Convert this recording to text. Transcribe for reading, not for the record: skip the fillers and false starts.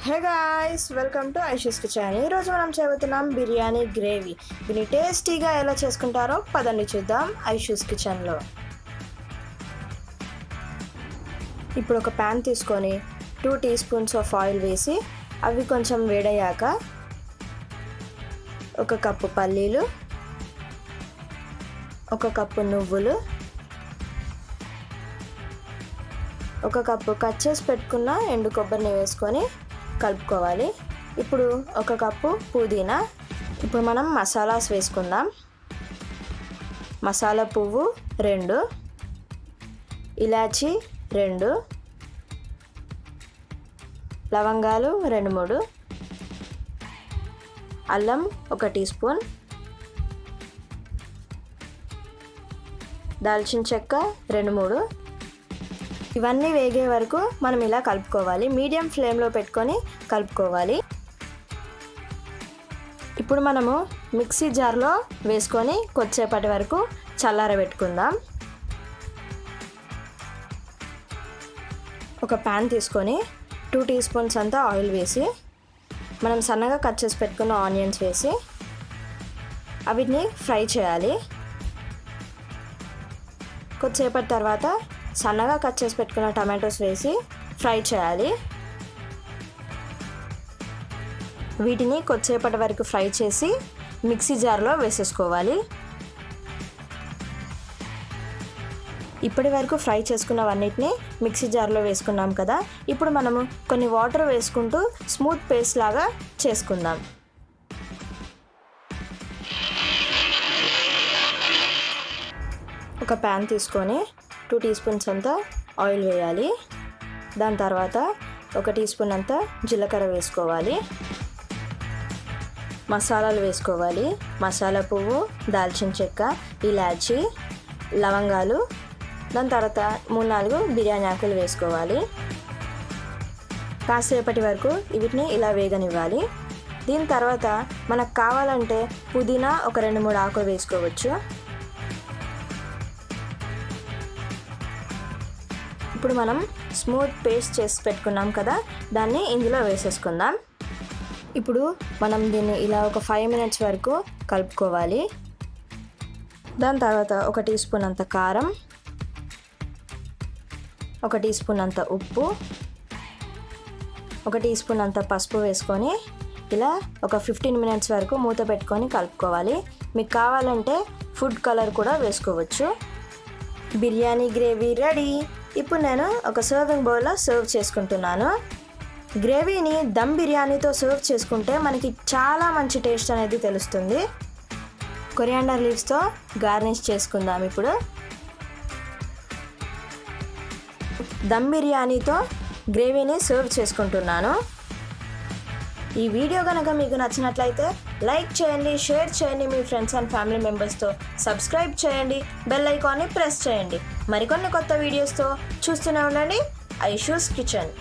Hey guys, welcome to Aishu's kitchen. ఈరోజు మనం చేయబోతున్నాం బిర్యానీ గ్రేవీ. దీన్ని టేస్టీగా ఎలా చేసుకుంటారో పదండి చూద్దాం ఐషూస్ కిచెన్లో. ఇప్పుడు ఒక ప్యాన్ తీసుకొని 2 టీ స్పూన్స్ ఆఫ్ ఆయిల్ వేసి అవి కొంచెం వేడయ్యాక 1 కప్పు పల్లీలు, 1 కప్పు నువ్వులు, 1 కప్పు కట్ చేసి పెట్టుకున్న ఎండు కొబ్బరిని వేసుకొని కలుపుకోవాలి. ఇప్పుడు 1 కప్పు పుదీనా. ఇప్పుడు మనం మసాలాస్ వేసుకుందాం. మసాలా పువ్వు 2, ఇలాచీ 2, లవంగాలు 2-3, అల్లం 1 టీ స్పూన్, దాల్చిన చెక్క 2-3. ఇవన్నీ వేగే వరకు మనం ఇలా కలుపుకోవాలి. మీడియం ఫ్లేమ్లో పెట్టుకొని కలుపుకోవాలి. ఇప్పుడు మనము మిక్సీ జార్లో వేసుకొని కొద్దిసేపటి వరకు చల్లారబెట్టుకుందాం. ఒక ప్యాన్ తీసుకొని 2 టీ స్పూన్స్ అంతా ఆయిల్ వేసి మనం సన్నగా కట్ చేసి పెట్టుకున్న ఆనియన్స్ వేసి వీటిని ఫ్రై చేయాలి. కొద్దిసేపటి తర్వాత సన్నగా కట్ చేసి పెట్టుకున్న టమాటోస్ వేసి ఫ్రై చేయాలి. వీటిని కొద్దిసేపటి వరకు ఫ్రై చేసి మిక్సీ జార్లో వేసేసుకోవాలి. ఇప్పటి వరకు ఫ్రై చేసుకున్నవన్నిటిని మిక్సీ జార్లో వేసుకున్నాం కదా. ఇప్పుడు మనము కొన్ని వాటర్ వేసుకుంటూ స్మూత్ పేస్ట్ లాగా చేసుకుందాం. ఒక ప్యాన్ తీసుకొని 2 టీ స్పూన్స్ అంతా ఆయిల్ వేయాలి. దాని తర్వాత 1 టీ స్పూన్ అంతా జీలకర్ర వేసుకోవాలి. మసాలాలు వేసుకోవాలి. మసాలా పువ్వు, దాల్చిన చెక్క, ఇలాచీ, లవంగాలు, దాని తర్వాత 3-4 బిర్యానీ ఆకులు వేసుకోవాలి. కాసేపటి వరకు వీటిని ఇలా వేగనివ్వాలి. దీని తర్వాత మనకు కావాలంటే పుదీనా ఒక 2-3 ఆకులు వేసుకోవచ్చు. ఇప్పుడు మనం స్మూత్ పేస్ట్ చేసి పెట్టుకున్నాం కదా, దాన్ని ఇందులో వేసేసుకుందాం. ఇప్పుడు మనం దీన్ని ఇలా ఒక 5 మినిట్స్ వరకు కలుపుకోవాలి. దాని తర్వాత 1 టీ స్పూన్ అంత కారం, 1 టీ స్పూన్ అంత ఉప్పు, 1 టీ స్పూన్ అంత పసుపు వేసుకొని ఇలా ఒక 15 మినిట్స్ వరకు మూత పెట్టుకొని కలుపుకోవాలి. మీకు కావాలంటే ఫుడ్ కలర్ కూడా వేసుకోవచ్చు. Biryani gravy ready. ఇప్పుడు నేను ఒక సర్వింగ్ బౌల్లో సర్వ్ చేసుకుంటున్నాను. గ్రేవీని దమ్ బిర్యానీతో సర్వ్ చేసుకుంటే మనకి చాలా మంచి టేస్ట్ అనేది తెలుస్తుంది. కొరియాండర్ లీవ్స్తో గార్నిష్ చేసుకుందాం. ఇప్పుడు దమ్ బిర్యానీతో గ్రేవీని సర్వ్ చేసుకుంటున్నాను. ఈ వీడియో కనుక మీకు నచ్చినట్లయితే లైక్ చేయండి, షేర్ చేయండి, మీ ఫ్రెండ్స్ అండ్ ఫ్యామిలీ మెంబర్స్తో సబ్స్క్రైబ్ చేయండి, బెల్ ఐకాన్ని ప్రెస్ చేయండి. మరికొన్ని కొత్త వీడియోస్తో చూస్తూనే ఉండండి ఐషూస్ కిచెన్.